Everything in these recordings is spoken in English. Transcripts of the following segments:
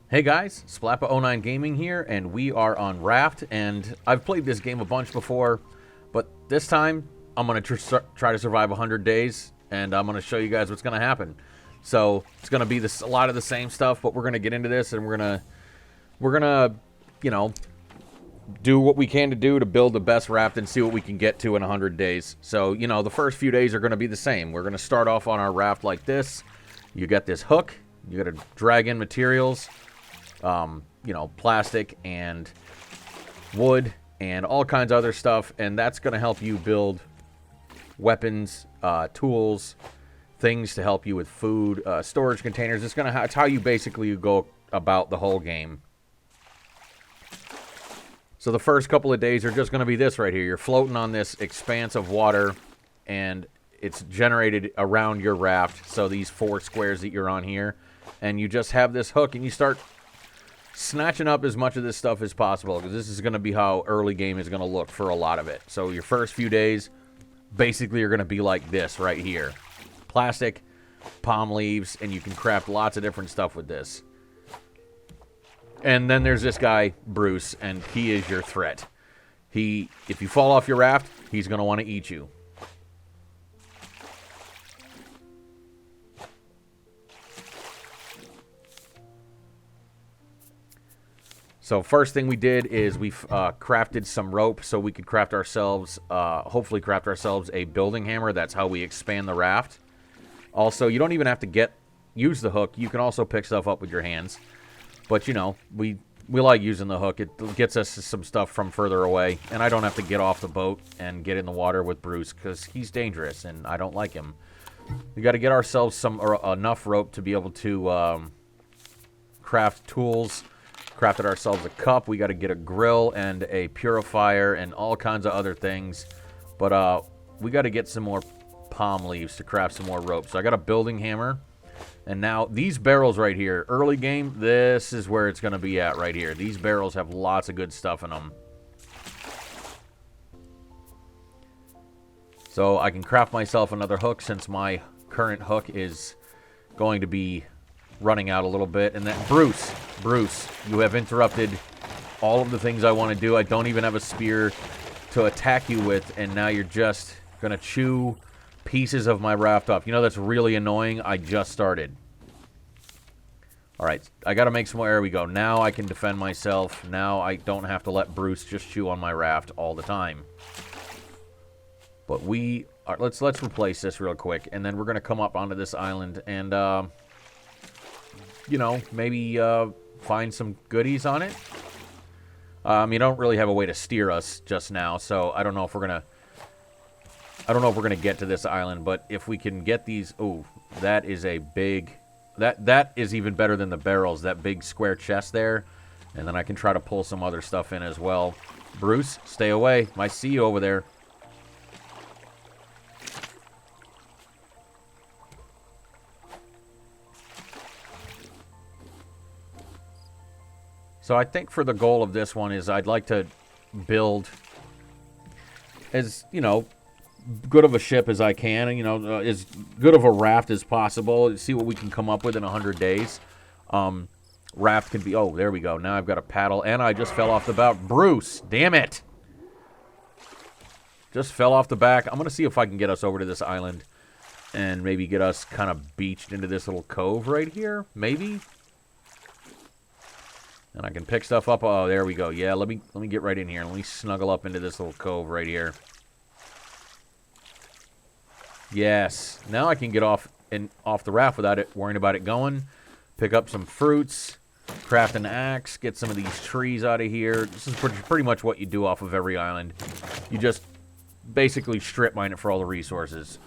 Hey guys, Splappa09 Gaming here, and we are on Raft, and I've played this game a bunch before, but this time I'm going to try to survive 100 days, and I'm going to show you guys what's going to happen. So it's going to be a lot of the same stuff, but we're going to get into this, and we're going to, you know, do what we can to do to build the best Raft and see what we can get to in 100 days. So, you know, the first few days are going to be the same. We're going to start off on our Raft like this. You got this hook. You got to drag in materials. You know, plastic and wood and all kinds of other stuff, and that's going to help you build weapons, tools, things to help you with food, storage containers. It's how you basically go about the whole game. So the first couple of days are just going to be this right here. You're floating on this expanse of water, and it's generated around your raft. So these 4 squares that you're on here, and you just have this hook, and you start snatching up as much of this stuff as possible, because this is going to be how early game is going to look for a lot of it. So your first few days basically are going to be like this right here. Plastic, palm leaves, and you can craft lots of different stuff with this. And then there's this guy, Bruce, and he is your threat. If you fall off your raft, he's going to want to eat you. So first thing we did is we crafted some rope so we could craft ourselves, hopefully craft ourselves a building hammer. That's how we expand the raft. Also, you don't even have to use the hook. You can also pick stuff up with your hands. But, you know, we like using the hook. It gets us some stuff from further away. And I don't have to get off the boat and get in the water with Bruce, because he's dangerous and I don't like him. We got to get ourselves enough rope to be able to craft tools. Crafted ourselves a cup. We got to get a grill and a purifier and all kinds of other things. But we got to get some more palm leaves to craft some more rope. So I got a building hammer. And now these barrels right here, early game, this is where it's going to be at right here. These barrels have lots of good stuff in them. So I can craft myself another hook, since my current hook is going to be running out a little bit. And then Bruce, you have interrupted all of the things I want to do. I don't even have a spear to attack you with, and now you're just going to chew pieces of my raft off. You know, that's really annoying. I just started. Alright, I got to make some more. There we go. Now I can defend myself. Now I don't have to let Bruce just chew on my raft all the time. But let's replace this real quick, and then we're going to come up onto this island and you know, maybe find some goodies on it. You don't really have a way to steer us just now, so I don't know if we're gonna get to this island. But if we can get these, ooh, that is a big. That is even better than the barrels. That big square chest there, and then I can try to pull some other stuff in as well. Bruce, stay away. I see you over there. So I think for the goal of this one is I'd like to build as, you know, good of a ship as I can, and, you know, as good of a raft as possible. See what we can come up with in 100 days. Raft can be, oh, there we go. Now I've got a paddle, and I just fell off the boat. Bruce, damn it. Just fell off the back. I'm going to see if I can get us over to this island and maybe get us kind of beached into this little cove right here. Maybe. And I can pick stuff up. Oh, there we go. Yeah, let me get right in here. Let me snuggle up into this little cove right here. Yes. Now I can get off the raft without worrying about it going. Pick up some fruits, craft an axe, get some of these trees out of here. This is pretty much what you do off of every island. You just basically strip mine it for all the resources,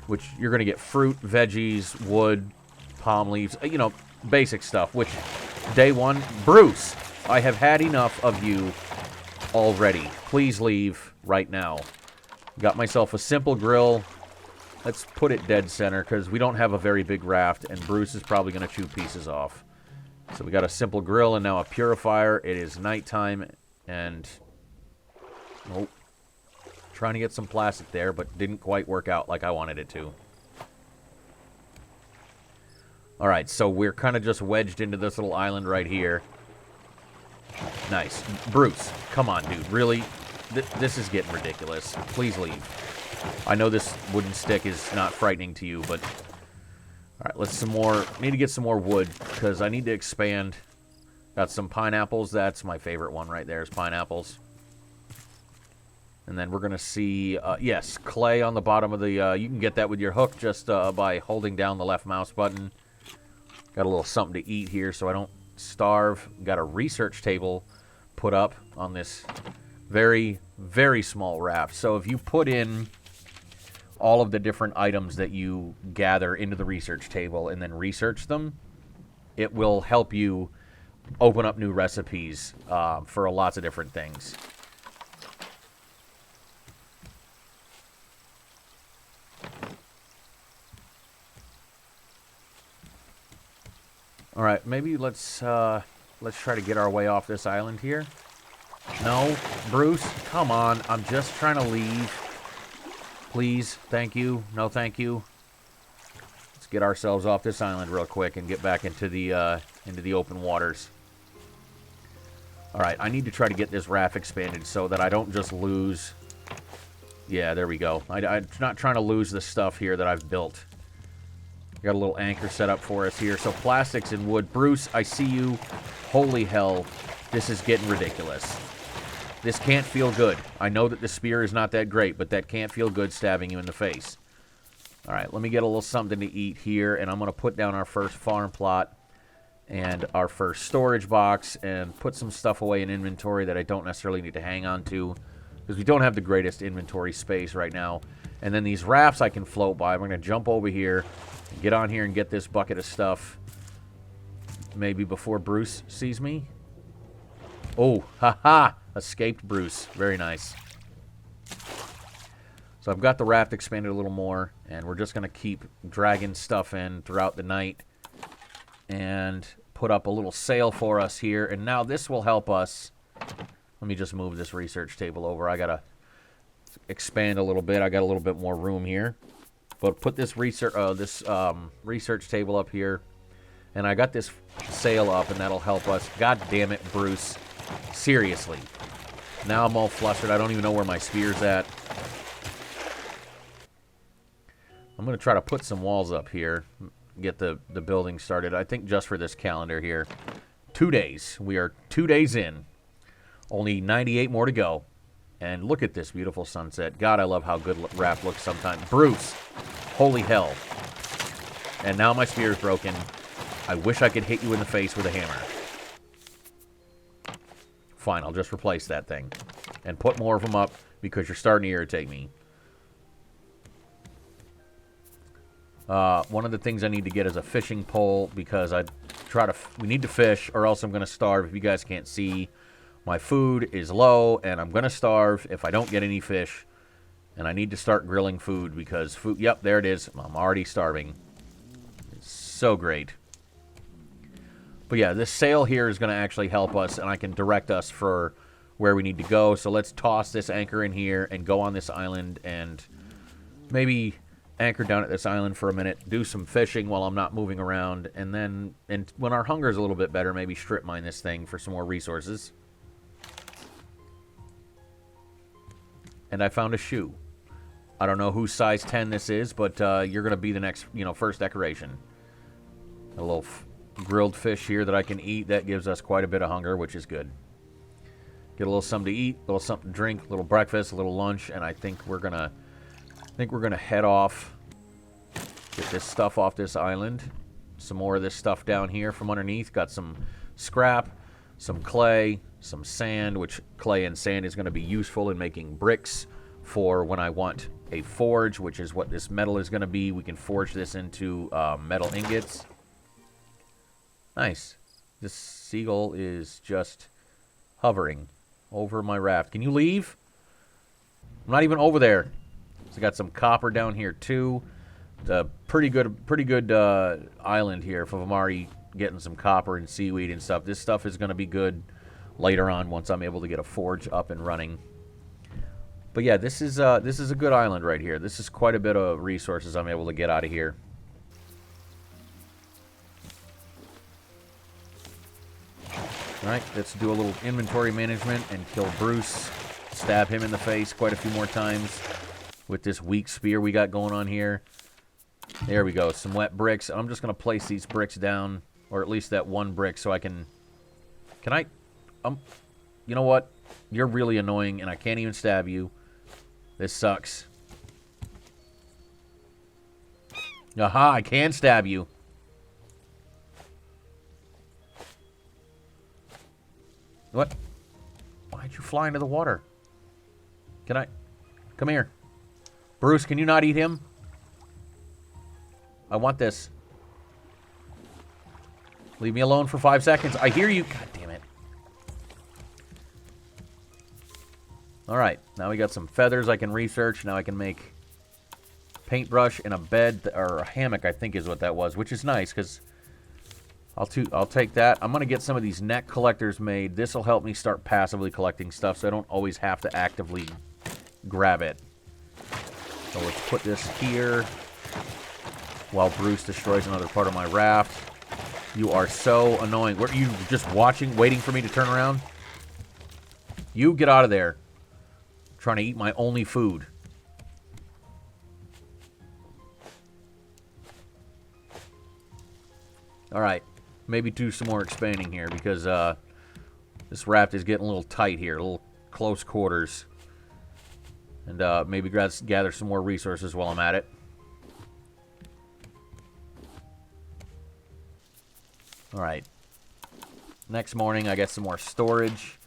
which you're going to get fruit, veggies, wood, palm leaves, you know, basic stuff, which day one, Bruce, I have had enough of you already. Please leave right now. Got myself a simple grill. Let's put it dead center, because we don't have a very big raft, and Bruce is probably going to chew pieces off. So we got a simple grill and now a purifier. It is nighttime, and oh, trying to get some plastic there, but didn't quite work out like I wanted it to. Alright, so we're kind of just wedged into this little island right here. Nice. Bruce, come on, dude. Really? This is getting ridiculous. Please leave. I know this wooden stick is not frightening to you, but... Alright, let's some more... Need to get some more wood, because I need to expand. Got some pineapples. That's my favorite one right there, is pineapples. And then we're going to see... yes, clay on the bottom of the... you can get that with your hook just by holding down the left mouse button. Got a little something to eat here so I don't starve. Got a research table put up on this very, very small raft. So if you put in all of the different items that you gather into the research table and then research them, it will help you open up new recipes for lots of different things. All right, maybe let's try to get our way off this island here. No, Bruce, come on. I'm just trying to leave. Please, thank you. No, thank you. Let's get ourselves off this island real quick and get back into the open waters. All right, I need to try to get this raft expanded so that I don't just lose. Yeah, there we go. I'm not trying to lose the stuff here that I've built. Got a little anchor set up for us here. So plastics and wood. Bruce, I see you. Holy hell. This is getting ridiculous. This can't feel good. I know that the spear is not that great, but that can't feel good stabbing you in the face. All right, let me get a little something to eat here, and I'm going to put down our first farm plot and our first storage box and put some stuff away in inventory that I don't necessarily need to hang on to because we don't have the greatest inventory space right now. And then these rafts I can float by. I'm going to jump over here, get on here and get this bucket of stuff maybe before Bruce sees me. Oh, haha, escaped Bruce. Very nice. So I've got the raft expanded a little more, and we're just going to keep dragging stuff in throughout the night and put up a little sail for us here. And now this will help us. Let me just move this research table over. I got to expand a little bit. I got a little bit more room here. But put this research table up here. And I got this sail up, and that'll help us. God damn it, Bruce. Seriously. Now I'm all flustered. I don't even know where my spear's at. I'm going to try to put some walls up here. Get the building started. I think just for this calendar here. 2 days. We are 2 days in. Only 98 more to go. And look at this beautiful sunset. God, I love how good Raft looks sometimes. Bruce. Holy hell. And now my spear is broken. I wish I could hit you in the face with a hammer. Fine, I'll just replace that thing. And put more of them up because you're starting to irritate me. One of the things I need to get is a fishing pole because we need to fish or else I'm going to starve. If you guys can't see, my food is low and I'm going to starve if I don't get any fish. And I need to start grilling food because food, yep, there it is. I'm already starving. It's so great. But yeah, this sail here is going to actually help us and I can direct us for where we need to go. So let's toss this anchor in here and go on this island and maybe anchor down at this island for a minute, do some fishing while I'm not moving around, and then when our hunger is a little bit better, maybe strip mine this thing for some more resources. And I found a shoe. I don't know whose size 10 this is, but you're going to be the next, first decoration. A little grilled fish here that I can eat. That gives us quite a bit of hunger, which is good. Get a little something to eat, a little something to drink, a little breakfast, a little lunch, and I think we're gonna head off. Get this stuff off this island. Some more of this stuff down here from underneath. Got some scrap, some clay, some sand, which clay and sand is going to be useful in making bricks for when I want a forge, which is what this metal is going to be. We can forge this into metal ingots. Nice. This seagull is just hovering over my raft. Can you leave? I'm not even over there. So got some copper down here too. It's a pretty good island here for Amari getting some copper and seaweed and stuff. This stuff is going to be good later on once I'm able to get a forge up and running. But yeah, this is a good island right here. This is quite a bit of resources I'm able to get out of here. All right, let's do a little inventory management and kill Bruce. Stab him in the face quite a few more times with this weak spear we got going on here. There we go, some wet bricks. I'm just going to place these bricks down, or at least that one brick, so I can... Can I... You know what? You're really annoying, and I can't even stab you. This sucks. Aha, I can stab you. What? Why'd you fly into the water? Can I... Come here. Bruce, can you not eat him? I want this. Leave me alone for 5 seconds. I hear you. God damn it. Alright, now we got some feathers I can research. Now I can make paintbrush and a bed, or a hammock, I think is what that was, which is nice, because I'll take that. I'm going to get some of these neck collectors made. This will help me start passively collecting stuff, so I don't always have to actively grab it. So let's put this here while Bruce destroys another part of my raft. You are so annoying. Were you just watching, waiting for me to turn around? You get out of there. I'm trying to eat my only food. Alright. Maybe do some more expanding here, because this raft is getting a little tight here. A little close quarters. And maybe gather some more resources while I'm at it. Alright. Next morning, I get some more storage.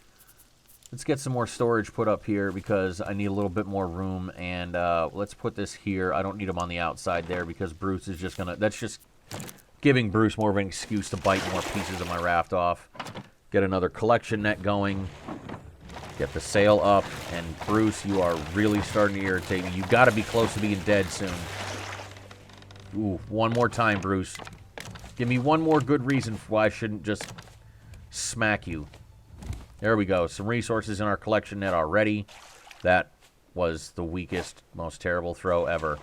Let's get some more storage put up here because I need a little bit more room. And let's put this here. I don't need them on the outside there because Bruce is just going to... That's just giving Bruce more of an excuse to bite more pieces of my raft off. Get another collection net going. Get the sail up. And Bruce, you are really starting to irritate me. You've got to be close to being dead soon. Ooh, one more time, Bruce. Give me one more good reason why I shouldn't just smack you. There we go. Some resources in our collection net already. That was the weakest, most terrible throw ever.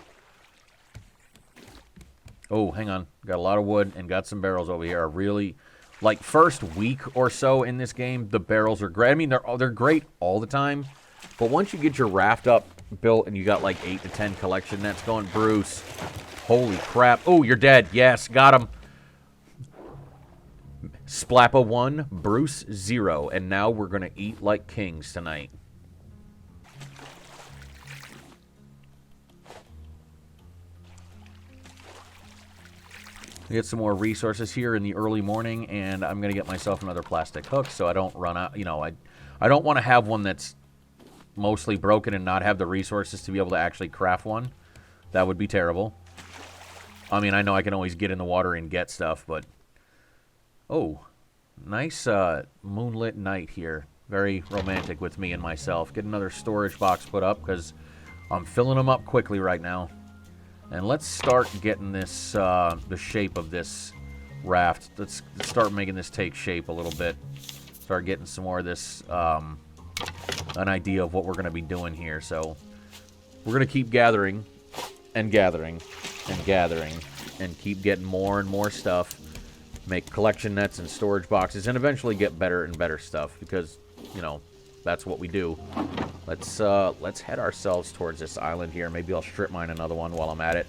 Oh, hang on. Got a lot of wood and got some barrels over here. I really... Like, first week or so in this game, the barrels are great. I mean, they're great all the time. But once you get your raft up built and you got like 8 to 10 collection nets going, Bruce, holy crap. Oh, you're dead. Yes, got him. Splappa 1, Bruce 0. And now we're going to eat like kings tonight. Get some more resources here in the early morning, and I'm going to get myself another plastic hook so I don't run out. You know, I don't want to have one that's mostly broken and not have the resources to be able to actually craft one. That would be terrible. I mean, I know I can always get in the water and get stuff, but... Oh, nice moonlit night here. Very romantic with me and myself. Get another storage box put up because I'm filling them up quickly right now. And let's start getting this, the shape of this raft. Let's start making this take shape a little bit. Start getting some more of this, an idea of what we're going to be doing here. So we're going to keep gathering and gathering and gathering and keep getting more and more stuff. Make collection nets and storage boxes and eventually get better and better stuff because, you know, that's what we do. Let's head ourselves towards this island here. Maybe I'll strip mine another one while I'm at it.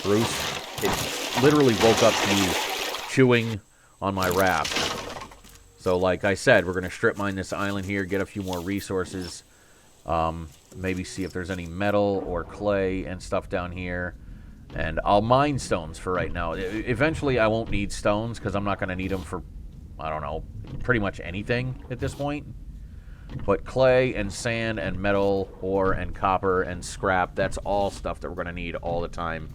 Bruce, it literally woke up to you chewing on my raft. So like I said, we're going to strip mine this island here, get a few more resources. Maybe see if there's any metal or clay and stuff down here. And I'll mine stones for right now. Eventually I won't need stones because I'm not going to need them for, I don't know, pretty much anything at this point. But clay and sand and metal, ore and copper and scrap, that's all stuff that we're going to need all the time.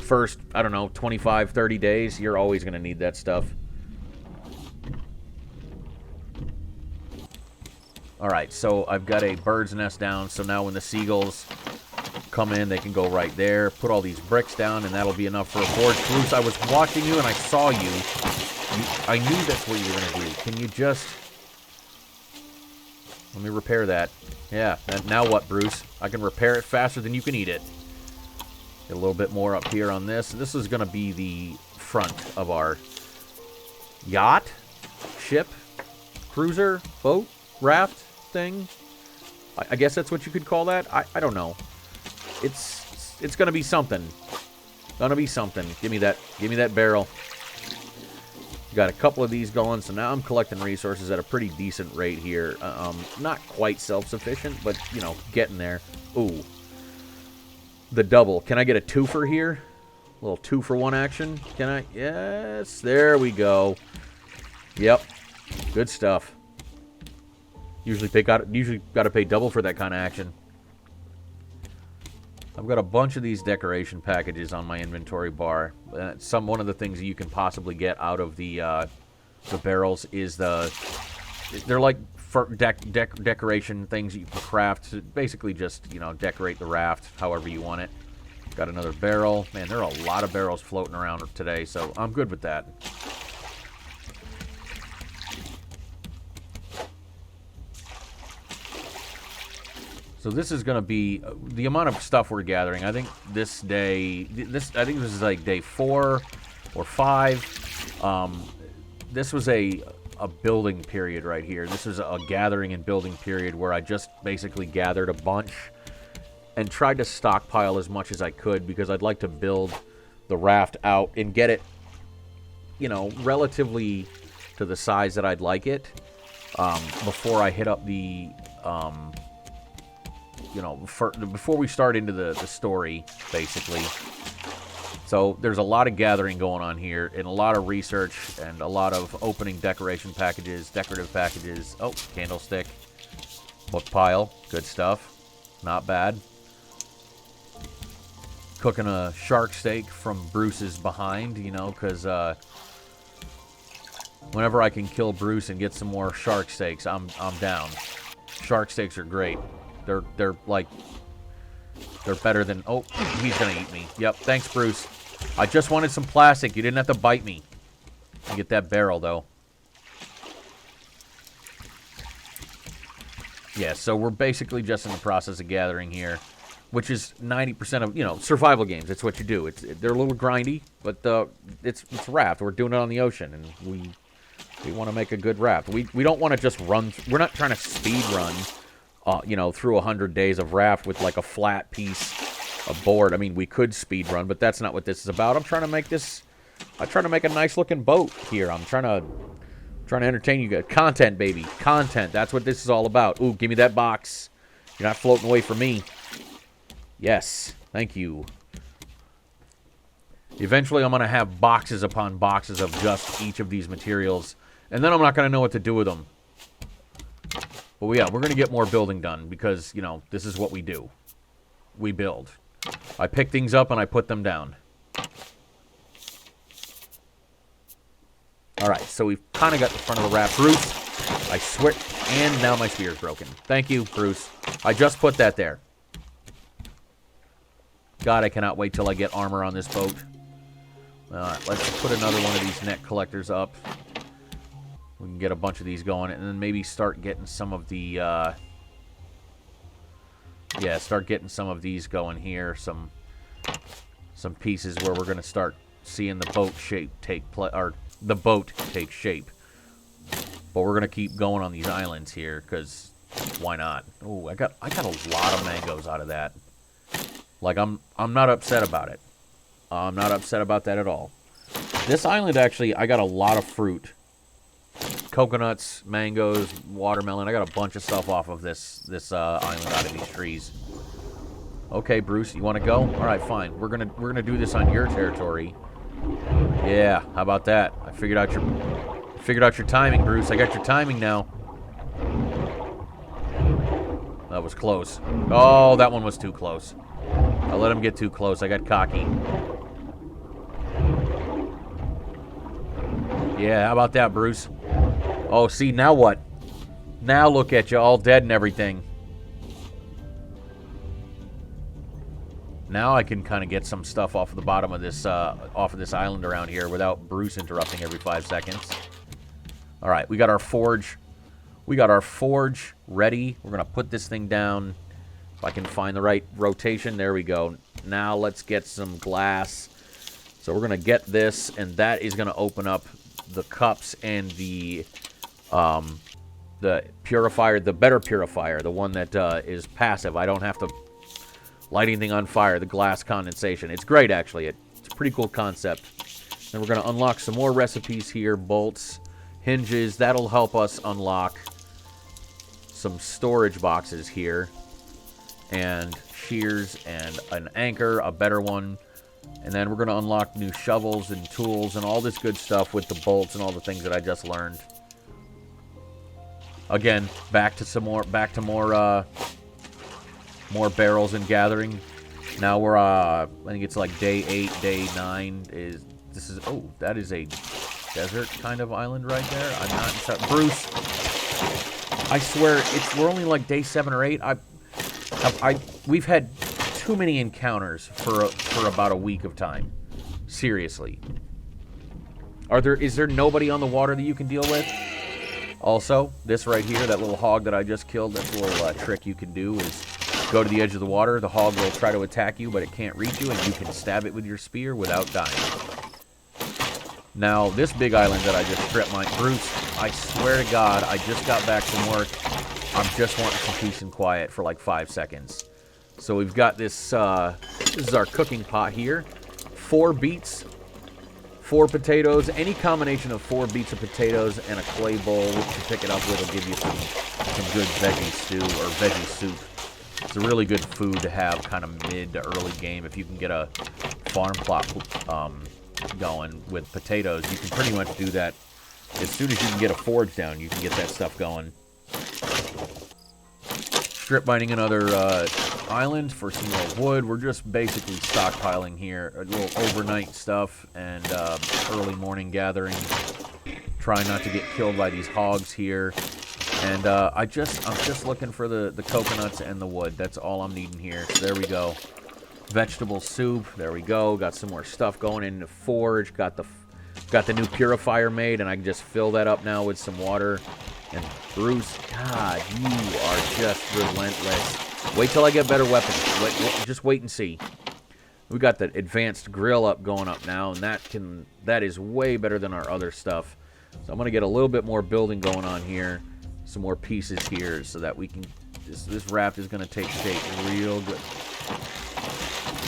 First, I don't know, 25, 30 days, you're always going to need that stuff. Alright, so I've got a bird's nest down, so now when the seagulls come in, they can go right there. Put all these bricks down, and that'll be enough for a forge. Bruce, I was watching you, and I saw you. I knew that's what you were going to do. Can you just... Let me repair that. Yeah, now what, Bruce? I can repair it faster than you can eat it. Get a little bit more up here on this. This is going to be the front of our yacht. ship, cruiser, boat, raft thing. I guess that's what you could call that. I don't know. It's gonna be something. Gonna be something. Give me that barrel. Got a couple of these going, so now I'm collecting resources at a pretty decent rate here. Not quite self-sufficient, but, you know, getting there. Ooh. The double. Can I get a twofer here? A little 2-for-1 action. Can I? Yes. There we go. Yep. Good stuff. Usually got to pay double for that kind of action. I've got a bunch of these decoration packages on my inventory bar. One of the things you can possibly get out of the barrels is they're like decoration things that you can craft to basically just, you know, decorate the raft however you want it. Got another barrel. Man, there are a lot of barrels floating around today, so I'm good with that. So this is going to be the amount of stuff we're gathering. I think this is like day 4 or 5. This was a building period right here. This is a gathering and building period where I just basically gathered a bunch and tried to stockpile as much as I could because I'd like to build the raft out and get it, you know, relatively to the size that I'd like it before I hit up the you know, before we start into the story, basically. So there's a lot of gathering going on here, and a lot of research, and a lot of opening decorative packages. Oh, candlestick. Book pile. Good stuff. Not bad. Cooking a shark steak from Bruce's behind, you know, because whenever I can kill Bruce and get some more shark steaks, I'm down. Shark steaks are great. They're better than... Oh, he's going to eat me. Yep, thanks, Bruce. I just wanted some plastic. You didn't have to bite me. You get that barrel, though. Yeah, so we're basically just in the process of gathering here, which is 90% of, you know, survival games. It's what you do. They're a little grindy, but it's Raft. We're doing it on the ocean, and we want to make a good raft. We don't want to just run... We're not trying to speed run... you know, through 100 days of raft with like a flat piece of board. I mean, we could speed run, but that's not what this is about. I'm trying to make a nice looking boat here. I'm trying to entertain you guys. Content, baby. Content. That's what this is all about. Ooh, give me that box. You're not floating away from me. Yes. Thank you. Eventually, I'm going to have boxes upon boxes of just each of these materials, and then I'm not going to know what to do with them. But yeah, we're going to get more building done because, you know, this is what we do. We build. I pick things up and I put them down. Alright, so we've kind of got the front of the raft. Bruce, I swear, and now my spear's broken. Thank you, Bruce. I just put that there. God, I cannot wait till I get armor on this boat. Alright, let's put another one of these net collectors up. We can get a bunch of these going, and then maybe start getting some of the, yeah, start getting some of these going here. Some pieces where we're going to start seeing the boat the boat take shape. But we're going to keep going on these islands here, because why not? Oh, I got a lot of mangoes out of that. Like, I'm not upset about it. I'm not upset about that at all. This island, actually, I got a lot of fruit. Coconuts, mangoes, watermelon. I got a bunch of stuff off of this island out of these trees. Okay, Bruce, you want to go? All right, fine. We're gonna do this on your territory. Yeah, how about that? I figured out your timing, Bruce. I got your timing now. That was close. Oh, that one was too close. I let him get too close. I got cocky. Yeah, how about that, Bruce? Oh, see, now what? Now look at you, all dead and everything. Now I can kind of get some stuff off of the bottom of this island around here without Bruce interrupting every 5 seconds. All right, we got our forge. We got our forge ready. We're gonna put this thing down. If I can find the right rotation, there we go. Now let's get some glass. So we're gonna get this, and that is gonna open up the cups and the The purifier, the better purifier, the one that is passive. I don't have to light anything on fire, the glass condensation. It's great, actually. It's a pretty cool concept. Then we're going to unlock some more recipes here, bolts, hinges. That'll help us unlock some storage boxes here, and shears and an anchor, a better one. And then we're going to unlock new shovels and tools and all this good stuff with the bolts and all the things that I just learned. Again, back to more barrels and gathering. Now we're I think it's like day 8, day 9 oh, that is a desert kind of island right there. I'm not Bruce. I swear we're only like day 7 or 8. We've had too many encounters for about a week of time. Seriously. Is there nobody on the water that you can deal with? Also, this right here, that little hog that I just killed, that's a little trick you can do is go to the edge of the water. The hog will try to attack you, but it can't reach you, and you can stab it with your spear without dying. Now, this big island that I just stripped mine, Bruce, I swear to God, I just got back from work. I'm just wanting some peace and quiet for like 5 seconds. So we've got this, this is our cooking pot here. 4 beets. 4 potatoes, any combination of 4 beets of potatoes and a clay bowl to pick it up with will give you some good veggie stew or veggie soup. It's a really good food to have kind of mid to early game. If you can get a farm plot going with potatoes, you can pretty much do that. As soon as you can get a forge down, you can get that stuff going. Strip mining another island for some more wood. We're just basically stockpiling here. A little overnight stuff and early morning gathering. Trying not to get killed by these hogs here. And I'm just looking for the coconuts and the wood. That's all I'm needing here. So there we go. Vegetable soup. There we go. Got some more stuff going in the forge. Got the new purifier made, and I can just fill that up now with some water. And Bruce, God, you are just relentless. Wait till I get better weapons. Just wait and see. We got the advanced grill going up now, and that is way better than our other stuff. So I'm gonna get a little bit more building going on here, some more pieces here, so that we can. This raft is gonna take shape real good.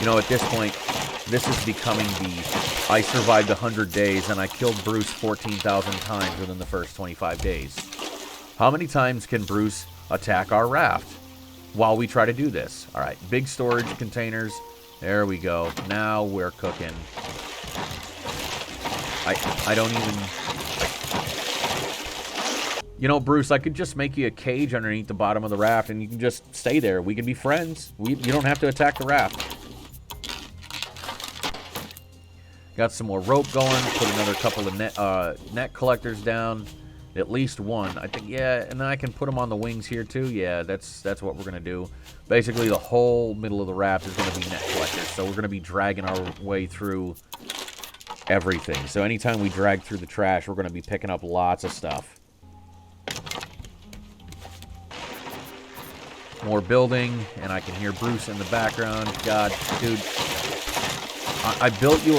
You know, at this point, this is becoming I survived 100 days, and I killed Bruce 14,000 times within the first 25 days. How many times can Bruce attack our raft while we try to do this? All right, big storage containers. There we go. Now we're cooking. I don't even... You know, Bruce, I could just make you a cage underneath the bottom of the raft, and you can just stay there. We can be friends. You don't have to attack the raft. Got some more rope going. Put another couple of net collectors down. At least one. I think, yeah, and then I can put them on the wings here, too. Yeah, that's what we're going to do. Basically, the whole middle of the raft is going to be net collectors, so we're going to be dragging our way through everything. So anytime we drag through the trash, we're going to be picking up lots of stuff. More building, and I can hear Bruce in the background. God, dude, I built you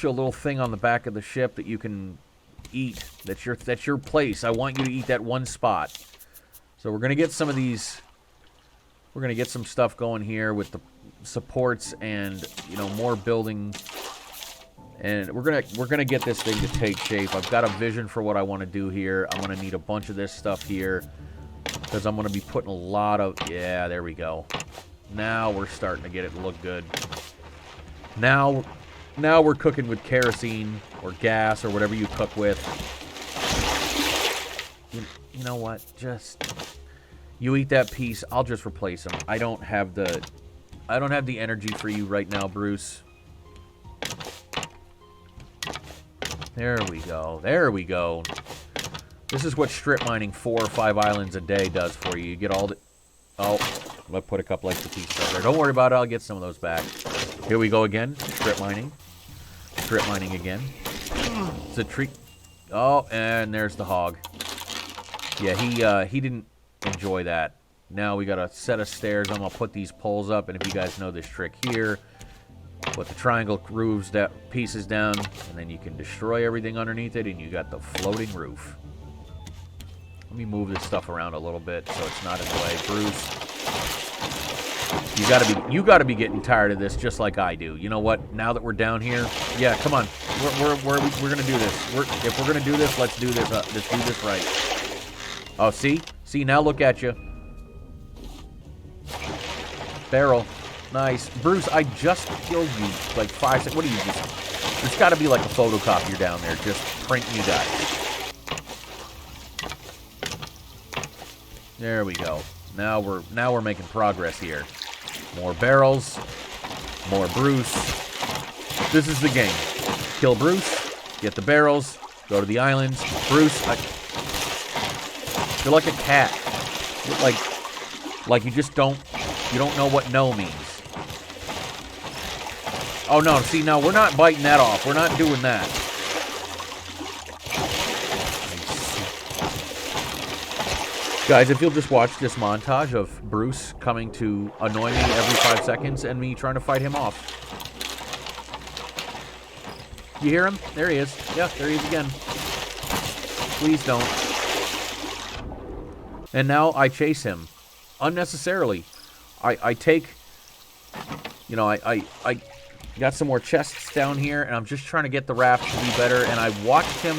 a little thing on the back of the ship that you can eat. That's your place. I want you to eat that one spot. So we're gonna get some of these. We're gonna get some stuff going here with the supports and more building. And we're gonna get this thing to take shape. I've got a vision for what I want to do here. I'm gonna need a bunch of this stuff here because I'm gonna be putting a lot of. Yeah, there we go. Now we're starting to get it to look good. Now we're cooking with kerosene or gas or whatever you cook with. You know what? Just you eat that piece. I'll just replace them. I don't have the energy for you right now, Bruce. There we go. There we go. This is what strip mining 4 or 5 islands a day does for you. You get all the... Oh, I'm going to put a couple extra pieces up there. Don't worry about it. I'll get some of those back. Here we go again. Strip mining. Strip mining again. It's a treat. Oh, and there's the hog. Yeah, he didn't enjoy that. Now we got a set of stairs. I'm going to put these poles up, and if you guys know this trick here, Put the triangle roofs pieces down, and then you can destroy everything underneath it, and you got the floating roof. Let me move this stuff around a little bit so it's not in the way. Bruce, you gotta be getting tired of this just like I do. You know what? Now that we're down here, yeah, come on. We're gonna do this. If we're gonna do this, let's do this. Let's do this right. Oh, see, now look at you. Barrel. Nice. Bruce, I just killed you like 5 seconds. What are you just... There's got to be like a photocopier down there just printing you guys. There we go. Now we're making progress here. More barrels. More Bruce. This is the game. Kill Bruce. Get the barrels. Go to the islands. Bruce, you're like a cat. You're like you just don't... You don't know what no means. Oh, no. See, no, we're not biting that off. We're not doing that. Guys, if you'll just watch this montage of Bruce coming to annoy me every 5 seconds and me trying to fight him off. You hear him? There he is. Yeah, there he is again. Please don't. And now I chase him. Unnecessarily. I take... You know, I got some more chests down here, and I'm just trying to get the Raft to be better, and I watched him,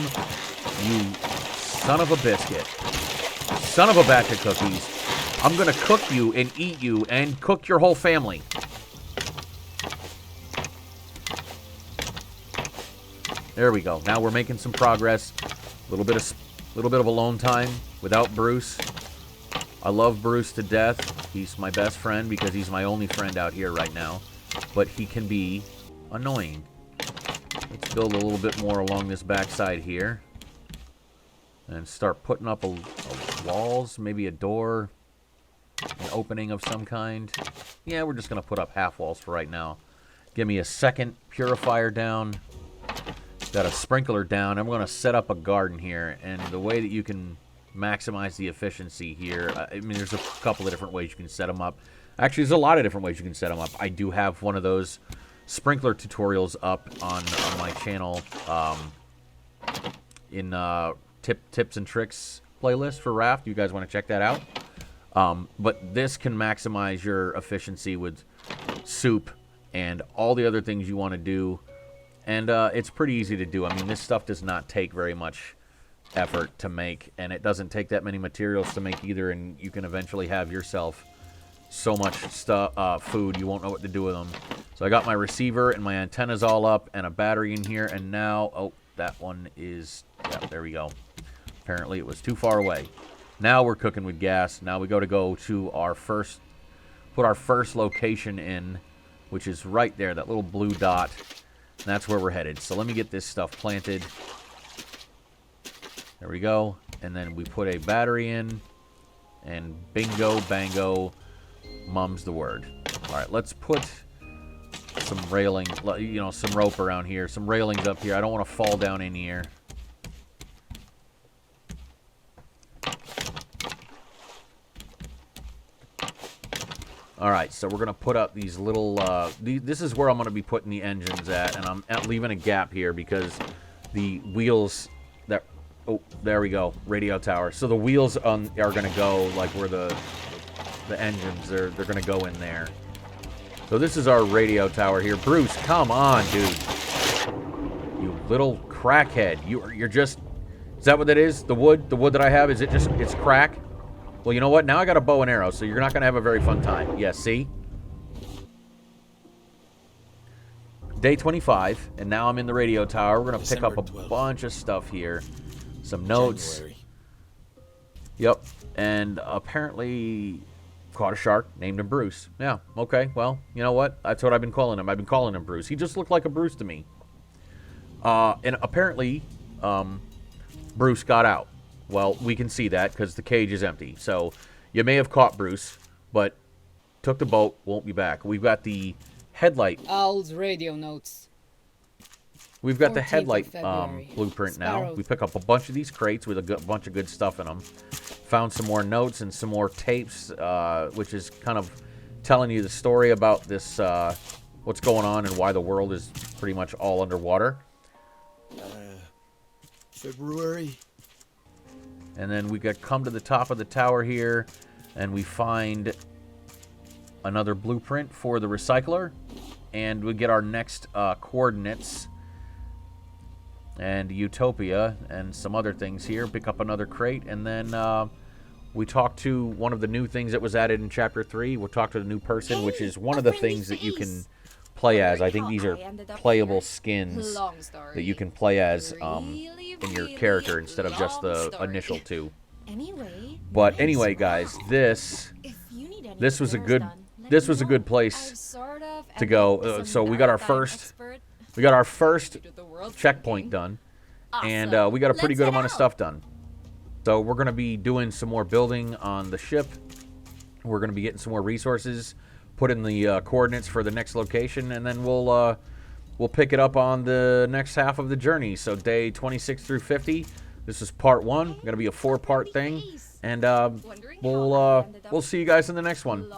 you son of a biscuit, son of a batch of cookies. I'm going to cook you and eat you and cook your whole family. There we go. Now we're making some progress. A little bit of alone time without Bruce. I love Bruce to death. He's my best friend because he's my only friend out here right now. But he can be annoying. Let's build a little bit more along this backside here. And start putting up a walls, maybe a door, an opening of some kind. Yeah, we're just going to put up half walls for right now. Give me a second purifier down. Got a sprinkler down. I'm going to set up a garden here. And the way that you can maximize the efficiency here, I mean, there's a couple of different ways you can set them up. Actually, there's a lot of different ways you can set them up. I do have one of those sprinkler tutorials up on my channel in tips and tricks playlist for Raft. You guys want to check that out? But this can maximize your efficiency with soup and all the other things you want to do. And it's pretty easy to do. I mean, this stuff does not take very much effort to make, and it doesn't take that many materials to make either, and you can eventually have yourself so much stuff, food, you won't know what to do with them. So I got my receiver and my antennas all up and a battery in here, and now, oh, that one is, yeah, there we go. Apparently it was too far away. Now we're cooking with gas. Now we go to our first, put our first location in, which is right there, that little blue dot. And that's where we're headed. So let me get this stuff planted. There we go. And then we put a battery in, and bingo, bango, mum's the word. All right, let's put some railing, you know, some rope around here, some railings up here. I don't want to fall down in here. All right, so we're going to put up these little, this is where I'm going to be putting the engines at, and I'm leaving a gap here because the wheels, that, oh, there we go, radio tower. So the wheels are going to go like where the engines, they're going to go in there. So this is our radio tower here. Bruce, come on, dude. You little crackhead. You're just, is that what that is? The wood that I have, is it just, it's crack? Well, you know what? Now I got a bow and arrow, so you're not going to have a very fun time. Yeah, see? Day 25, and now I'm in the radio tower. We're going to pick up a bunch of stuff here. Some notes. January. Yep. And apparently caught a shark, named him Bruce. Yeah, okay. Well, you know what? That's what I've been calling him. I've been calling him Bruce. He just looked like a Bruce to me. And apparently, Bruce got out. Well, we can see that because the cage is empty. So you may have caught Bruce, but took the boat, won't be back. We've got the headlight. Owl's radio notes. We've got the 14th of headlight February. blueprint now. Sparrows. We pick up a bunch of these crates with a bunch of good stuff in them. Found some more notes and some more tapes, which is kind of telling you the story about this what's going on and why the world is pretty much all underwater. February. And then we come to the top of the tower here, and we find another blueprint for the recycler, and we get our next coordinates and Utopia and some other things here. Pick up another crate, and then we talk to one of the new things that was added in Chapter 3. We'll talk to the new person, which is one of the things that you can play as. I think these are playable skins that you can play as in your character instead of just the initial two. But anyway, guys, this was a good place to go. So we got our first checkpoint done, and we got a pretty good amount of stuff done. So we're going to be doing some more building on the ship. We're going to be getting some more resources, put in the coordinates for the next location, and then we'll pick it up on the next half of the journey. So day 26 through 50. This is part 1. Going to be a 4-part thing, and we'll see you guys in the next one.